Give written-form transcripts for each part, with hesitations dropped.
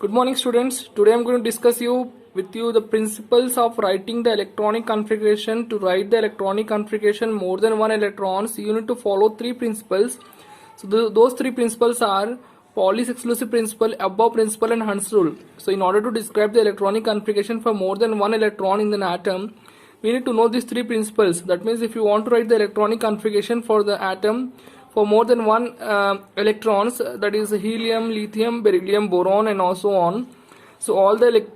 Good morning, students. Today I'm going to discuss with you the principles of writing the electronic configuration. To write the electronic configuration more than one electrons, you need to follow three principles. So those three principles are Pauli's exclusive principle, above principle, and Hund's rule. So in order to describe the electronic configuration for more than one electron in an atom, we need to know these three principles. That means if you want to write the electronic configuration for the atom for more than one electrons, that is helium, lithium, beryllium, boron, and also on. So all the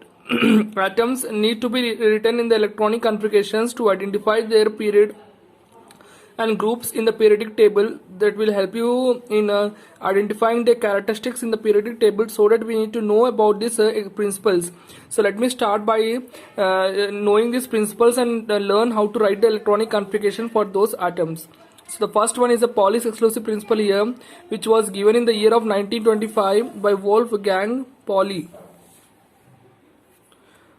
atoms need to be written in the electronic configurations to identify their period and groups in the periodic table. That will help you in identifying the characteristics in the periodic table, so that we need to know about these principles. So let me start by knowing these principles and learn how to write the electronic configuration for those atoms. So the first one is the Pauli's exclusive principle here, which was given in the year of 1925 by Wolfgang Pauli.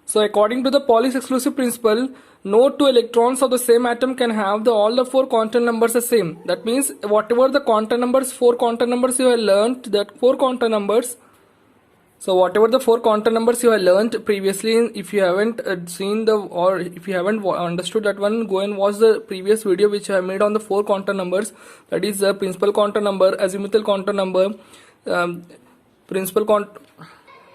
So according to the Pauli's exclusive principle, no two electrons of the same atom can have all the four quantum numbers the same. That means whatever the quantum numbers, four quantum numbers you have learnt, that four quantum numbers. So whatever the four quantum numbers you have learnt previously, if you haven't seen or if you haven't understood that one, go and watch the previous video which I have made on the four quantum numbers. That is the principal quantum number, azimuthal quantum number,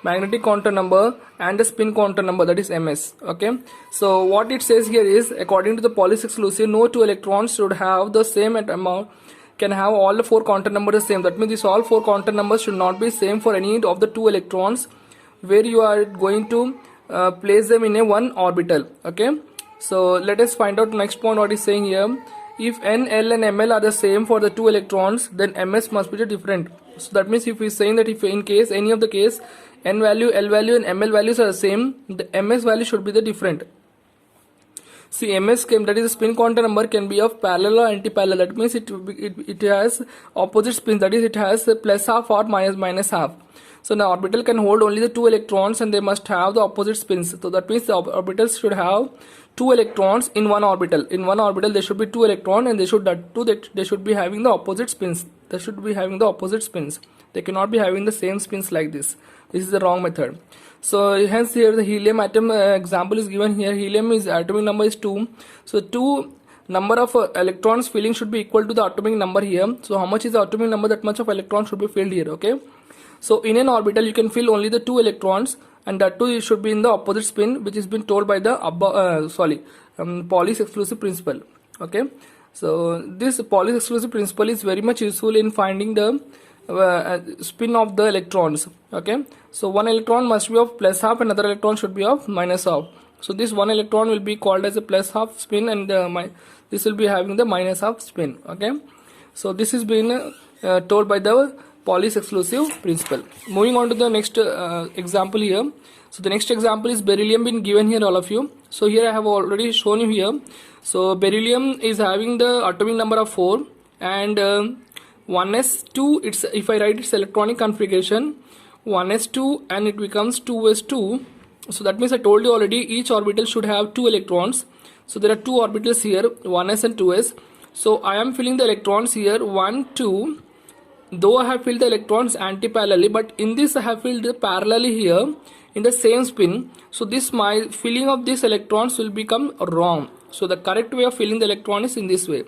magnetic quantum number, and the spin quantum number, that is ms. Okay, so what it says here is, according to the Pauli's exclusive, no two electrons should have the same amount, can have all the four quantum numbers the same. That means this all four quantum numbers should not be same for any of the two electrons where you are going to place them in a one orbital. Okay, so let us find out next point what is saying here. If n, l, and ml are the same for the two electrons, then ms must be the different. So that means if we are saying that if in case any of the case n value, l value, and ml values are the same, the ms value should be the different. See, ms that is the spin quantum number, can be of parallel or anti-parallel. That means it has opposite spins. That is, it has plus half or minus half. So the orbital can hold only the two electrons, and they must have the opposite spins. So that means the orbitals should have two electrons in one orbital. In one orbital there should be two electrons, and they should be having the opposite spins. They should be having the opposite spins. They cannot be having the same spins like this. This is the wrong method. So hence here the helium atom example is given here. Helium is atomic number is 2. So 2 number of electrons filling should be equal to the atomic number here. So how much is the atomic number, that much of electrons should be filled here. Okay, so in an orbital you can fill only the two electrons, and that too should be in the opposite spin, which has been told by the Pauli's exclusive principle. Okay, so this Pauli's exclusive principle is very much useful in finding the spin of the electrons. Okay, so one electron must be of plus half, another electron should be of minus half. So this one electron will be called as a plus half spin, and this will be having the minus half spin. Okay, so this is been told by the Pauli's exclusive principle. Moving on to the next example here. So the next example is beryllium been given here, all of you. So here I have already shown you here. So beryllium is having the atomic number of 4, and 1s2, it's, if I write its electronic configuration, 1s2 and it becomes 2s2. So that means I told you already each orbital should have two electrons. So there are two orbitals here, 1s and 2s. So I am filling the electrons here 1, 2. Though I have filled the electrons anti-parallelly, but in this I have filled parallelly here in the same spin. So this my filling of these electrons will become wrong. So the correct way of filling the electron is in this way.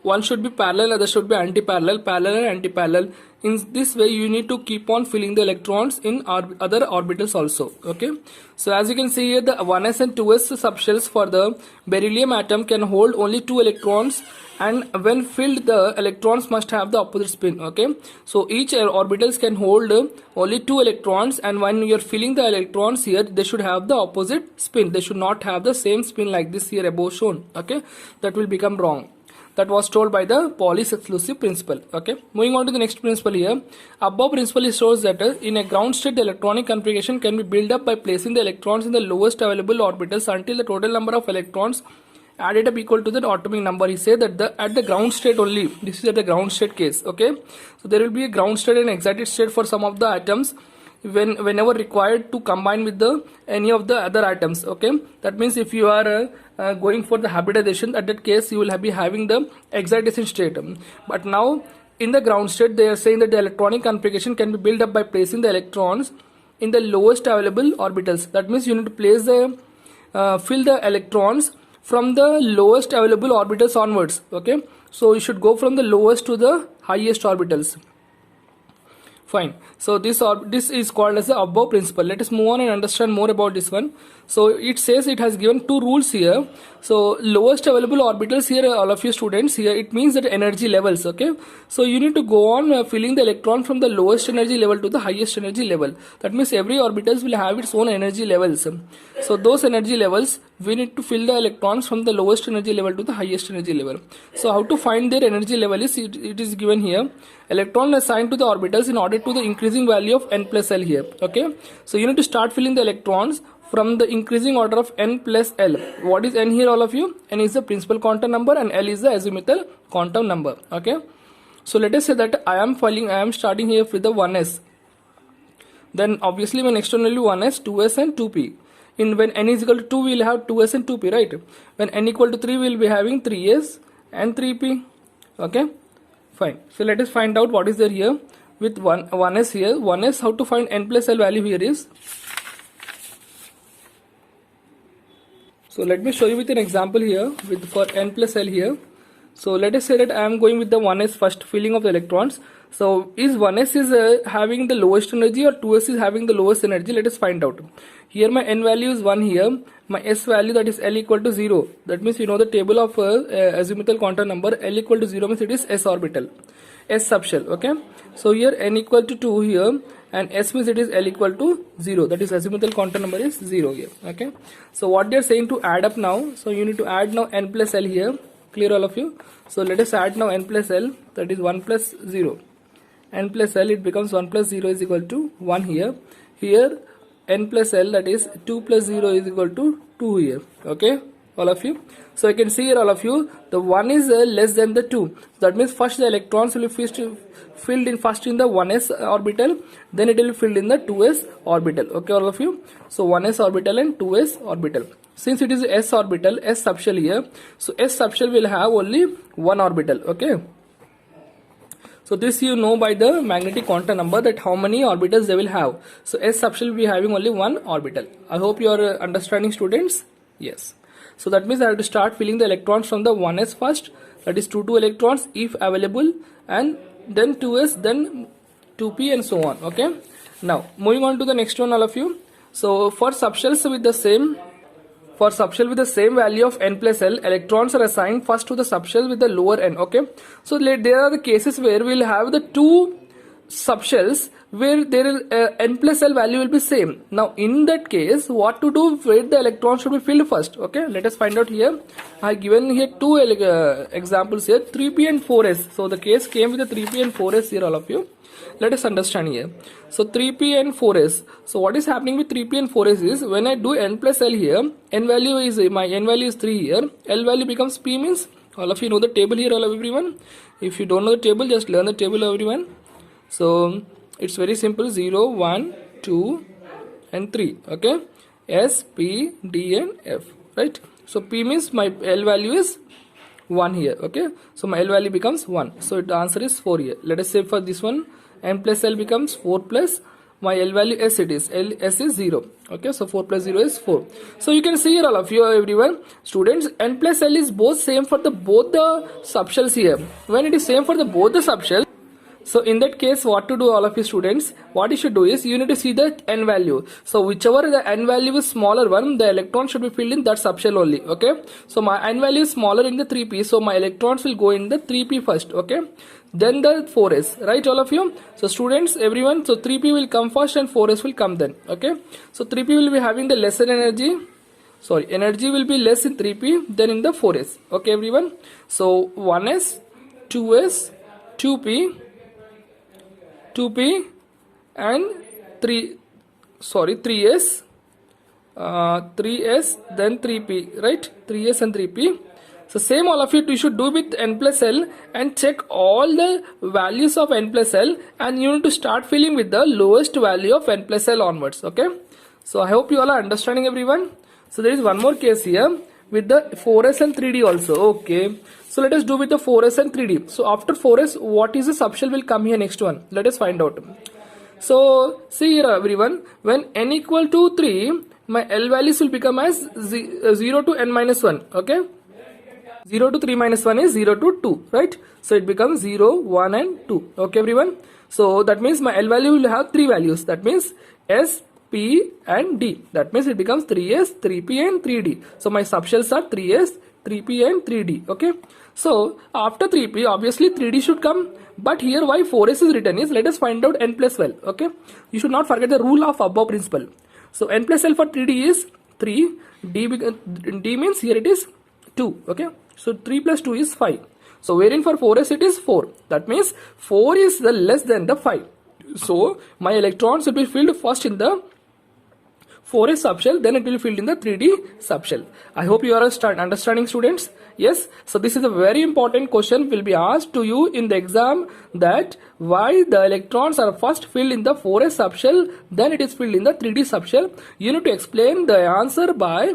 One should be parallel, other should be anti-parallel, parallel and anti-parallel. In this way you need to keep on filling the electrons in other orbitals also. Okay, so as you can see here, the 1s and 2s subshells for the beryllium atom can hold only two electrons, and when filled the electrons must have the opposite spin. Okay, so each orbitals can hold only two electrons, and when you are filling the electrons here, they should have the opposite spin. They should not have the same spin like this here above shown. Okay, that will become wrong. That was told by the Pauli's exclusive principle. Okay, moving on to the next principle here. Above principle shows that in a ground state the electronic configuration can be built up by placing the electrons in the lowest available orbitals until the total number of electrons added up equal to the atomic number. He said that at the ground state only, this is at the ground state case. Okay, so there will be a ground state and excited state for some of the atoms whenever required to combine with any of the other atoms. Okay, that means if you are going for the hybridization, at that case you will be having the excitation state. But now in the ground state, they are saying that the electronic configuration can be built up by placing the electrons in the lowest available orbitals. That means you need to place the fill the electrons from the lowest available orbitals onwards. Okay, so you should go from the lowest to the highest orbitals. Fine. So this is called as the above principle. Let us move on and understand more about this one. So it says it has given two rules here. So lowest available orbitals here, all of you students here, it means that energy levels. Okay. So you need to go on filling the electron from the lowest energy level to the highest energy level. That means every orbitals will have its own energy levels. So those energy levels, we need to fill the electrons from the lowest energy level to the highest energy level. So how to find their energy level is, it is given here. Electron assigned to the orbitals in order to the increasing value of n plus L here. Okay, so you need to start filling the electrons from the increasing order of n plus L. What is n here, all of you? N is the principal quantum number and L is the azimuthal quantum number. Okay, so let us say that I am starting here with the 1s. Then obviously my next one will be 1s, 2s and 2p. When n is equal to 2, we will have 2s and 2p, right? When n equal to 3, we will be having 3s and 3p. Okay, fine. So let us find out what is there here with 1s here. 1s, how to find n plus L value here is. So let me show you with an example here with for n plus L here. So let us say that I am going with the 1s first filling of the electrons. So is 1s is having the lowest energy or 2s is having the lowest energy? Let us find out. Here my n value is 1 here. My s value, that is L equal to 0. That means you know the table of azimuthal quantum number. L equal to 0 means it is s orbital, s subshell. Okay. So here n equal to 2 here and s means it is L equal to 0. That is azimuthal quantum number is 0 here. Okay. So what they are saying to add up now. So you need to add now n plus L here. Clear all of you? So let us add now n plus L, that is 1 plus 0. N plus L, it becomes 1 plus 0 is equal to 1 here. Here n plus L, that is 2 plus 0 is equal to 2 here. Okay, all of you. So you can see here all of you, the 1 is less than the 2. So that means first the electrons will be filled in first in the 1s orbital, then it will be filled in the 2s orbital. Okay, all of you. So 1s orbital and 2s orbital. Since it is s orbital, s subshell here, so s subshell will have only one orbital. Okay. So this you know by the magnetic quantum number that how many orbitals they will have. So s subshell will be having only one orbital. I hope you are understanding, students. Yes. So that means I have to start filling the electrons from the 1s first, that is 2 electrons if available, and then 2s, then 2p and so on. Okay. Now moving on to the next one, all of you. So for subshells with the same value of n plus L, electrons are assigned first to the subshell with the lower n. Okay, so there are the cases where we will have the two subshells where there is n plus L value will be same. Now in that case, what to do? Where the electrons should be filled first. Okay, let us find out here. I have given here two examples here, 3p and 4s. So the case came with the 3p and 4s here, all of you. Let us understand here. So 3p and 4s. So what is happening with 3p and 4s is when I do n plus L here, n value is my n value is 3 here. L value becomes p, means all of you know the table here, all of everyone. If you don't know the table, just learn the table, everyone. So it's very simple: 0, 1, 2 and 3. Okay, S, P, D and F, right? So P means my L value is 1 here. Okay, so my L value becomes 1. So the answer is 4 here. Let us say for this one, n plus L becomes 4 plus my L value S, it is S is 0. Okay, so 4 plus 0 is 4. So you can see here, all of you, everyone, students, n plus L is both same for the both the subshells here. When it is same for the both the subshells, so in that case, what to do, all of you students? What you should do is you need to see the n value. So whichever the n value is smaller one, the electron should be filled in that subshell only. Okay, so my n value is smaller in the 3p, so my electrons will go in the 3p first. Okay, then the 4s, right, all of you? So students, everyone, so 3p will come first and 4s will come then. Okay, so 3p will be having the lesser energy. Sorry, energy will be less in 3p than in the 4s. Okay, everyone. So 1s, 2s, 2p, 2p and 3s, 3s, then 3p, right? 3s and 3p. So same all of it you should do with n plus L and check all the values of n plus L, and you need to start filling with the lowest value of n plus L onwards. Okay, so I hope you all are understanding, everyone. So there is one more case here with the 4s and 3d also. Okay, so let us do with the 4s and 3d. So after 4s, what is the subshell will come here? Next one, let us find out. So see here everyone, when n equal to 3, my L values will become as 0 to n minus 1. Okay, 0 to 3 minus 1 is 0 to 2, right? So it becomes 0, 1 and 2. Okay everyone, so that means my L value will have 3 values, that means S, P and D. That means it becomes 3S, 3P and 3D. So my subshells are 3S, 3P and 3D. Okay, so after 3P obviously 3D should come, but here why 4S is written is, let us find out n plus L. Okay, you should not forget the rule of above principle. So n plus L for 3D is 3, D means here it is 2. Okay, so 3 plus 2 is 5. So wherein for 4s it is 4. That means 4 is the less than the 5. So my electrons will be filled first in the 4s subshell, then it will be filled in the 3D subshell. I hope you are understanding, students. Yes, so this is a very important question will be asked to you in the exam, that why the electrons are first filled in the 4s subshell, then it is filled in the 3D subshell. You need to explain the answer by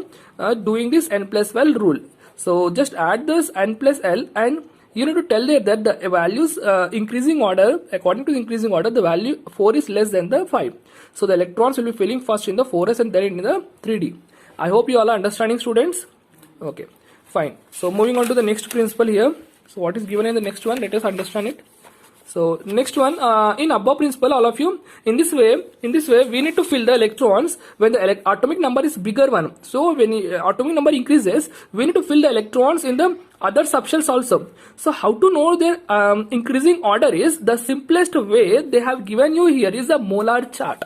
doing this n plus L rule. So just add this n plus L and you need to tell there that the values increasing order, according to the increasing order, the value 4 is less than the 5. So the electrons will be filling first in the 4s and then in the 3D. I hope you all are understanding, students. Okay, fine. So moving on to the next principle here. So what is given in the next one, let us understand it. So next one, in above principle, all of you, in this way we need to fill the electrons when the atomic number is bigger one. So when atomic number increases, we need to fill the electrons in the other subshells also. So how to know their increasing order is, the simplest way they have given you here is a molar chart.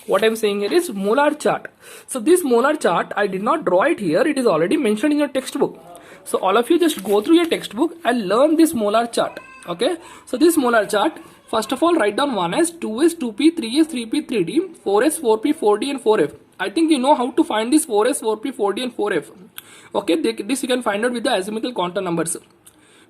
What I am saying here is molar chart. So this molar chart, I did not draw it here, it is already mentioned in your textbook. So all of you just go through your textbook and learn this molar chart. Okay, so this molar chart, first of all write down 1s, 2s, 2p, 3s, 3p, 3d, 4s, 4p, 4d and 4f. I think you know how to find this 4s, 4p, 4d and 4f. Okay, this you can find out with the azimuthal quantum numbers.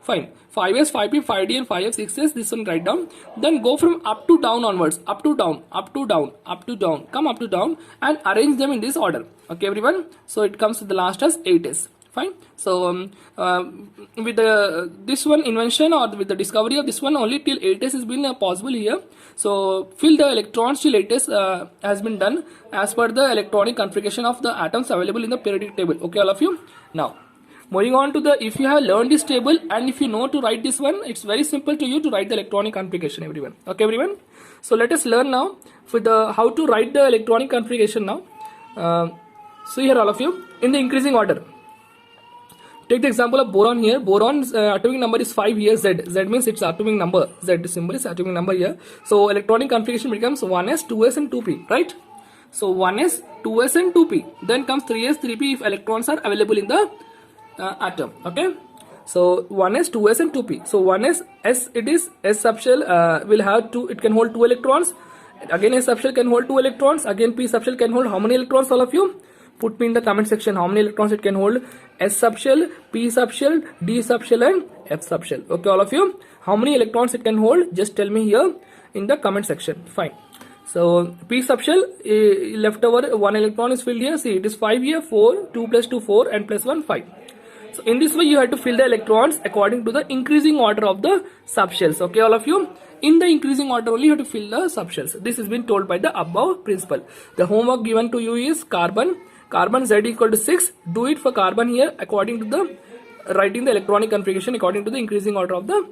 Fine, 5s, 5p, 5d and 5f, 6s, this one write down. Then go from up to down onwards, up to down, up to down, up to down, come up to down and arrange them in this order. Okay everyone, so it comes to the last as 8s. Fine. So with this one invention or with the discovery of this one, only till 8s has been possible here. So fill the electrons till 8s has been done as per the electronic configuration of the atoms available in the periodic table. Okay all of you. Now moving on to the, if you have learned this table and if you know to write this one, it's very simple to you to write the electronic configuration, everyone. Okay everyone. So let us learn now for the how to write the electronic configuration now. So here all of you, in the increasing order. Take the example of boron here. Boron's atomic number is 5 here, Z. Z means its atomic number. Z symbol is atomic number here. So electronic configuration becomes 1s, 2s and 2p, right? So 1s, 2s and 2p. Then comes 3s, 3p if electrons are available in the atom. Okay. So 1s, 2s and 2p. So 1s, S it is, S subshell will have two, it can hold 2 electrons. Again S subshell can hold 2 electrons. Again P subshell can hold how many electrons, all of you? Put me in the comment section how many electrons it can hold. S subshell, P subshell, D subshell and F subshell. Okay all of you, how many electrons it can hold, just tell me here in the comment section. Fine. So P subshell, left over 1 electron is filled here. See it is 5 here, 4, 2 plus 2 4 and plus 1 5. So in this way you have to fill the electrons according to the increasing order of the subshells. Okay all of you, in the increasing order only you have to fill the subshells. This has been told by the above principle. The homework given to you is carbon Z equal to 6. Do it for carbon here according to the writing the electronic configuration according to the increasing order of the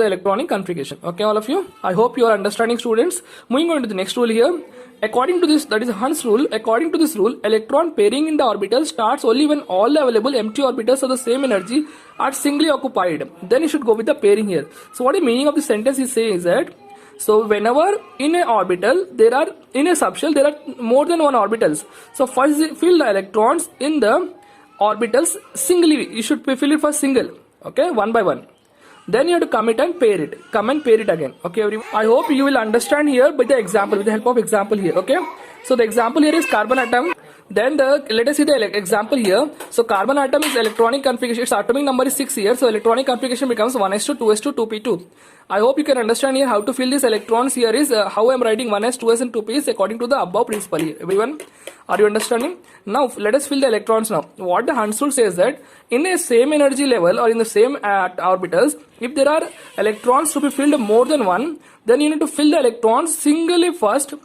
electronic configuration. Okay all of you, I hope you are understanding, students. Moving on to the next rule here. According to this, that is Hund's rule, according to this rule, electron pairing in the orbital starts only when all the available empty orbitals of the same energy are singly occupied. Then you should go with the pairing here. So what the meaning of the sentence is saying is that, so whenever in a orbital there are, in a subshell there are more than one orbitals, so first fill the electrons in the orbitals singly. You should fill it first single, okay, one by one. Then you have to come it and pair it, come and pair it again. Okay everyone, I hope you will understand here by the example, with the help of example here. Okay, so the example here is carbon atom. Then let us see the example here. So carbon atom is electronic configuration. Its atomic number is 6 here. So electronic configuration becomes 1s2, 2s2, 2p2. I hope you can understand here how to fill these electrons. Here is how I am writing 1s, 2s and 2p's according to the above principle here. Everyone, are you understanding? Now let us fill the electrons now. What the Hund's rule says that in a same energy level or in the same orbitals, if there are electrons to be filled more than one, then you need to fill the electrons singly first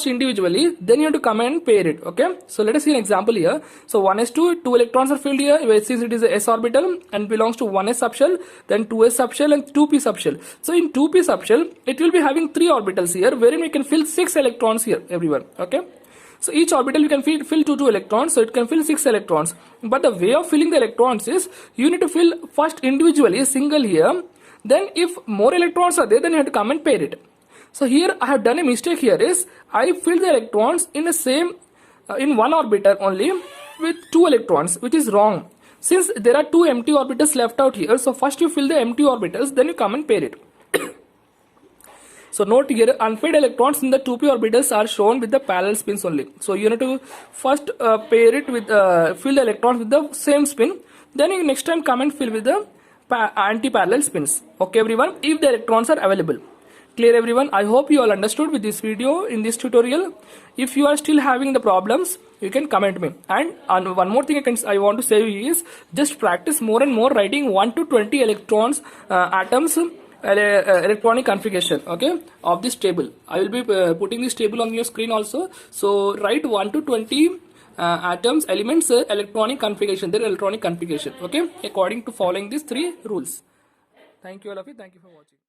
individually, then you have to come and pair it. Okay, so let us see an example here. So 1s2, 2 electrons are filled here, since it is a s orbital and belongs to 1s subshell, then 2s subshell and 2p subshell. So in 2p subshell, it will be having 3 orbitals here, wherein we can fill 6 electrons here, everyone. Okay, so each orbital you can fill 2 electrons, so it can fill 6 electrons. But the way of filling the electrons is you need to fill first individually, single here. Then if more electrons are there, then you have to come and pair it. So here I have done a mistake here is I filled the electrons in the same in one orbital only with 2 electrons, which is wrong. Since there are 2 empty orbitals left out here, so first you fill the empty orbitals, then you come and pair it. So note here, unpaired electrons in the 2p orbitals are shown with the parallel spins only. So you need to first pair it with fill the electrons with the same spin, then you next time come and fill with the anti-parallel spins. Okay everyone, if the electrons are available. Clear everyone? I hope you all understood with this video in this tutorial. If you are still having the problems, you can comment me. And one more thing I want to say is just practice more and more writing 1 to 20 electrons atoms electronic configuration, okay, of this table. I will be putting this table on your screen also. So write 1 to 20 atoms elements electronic configuration, their electronic configuration, okay, according to following these 3 rules. Thank you all of you. Thank you for watching.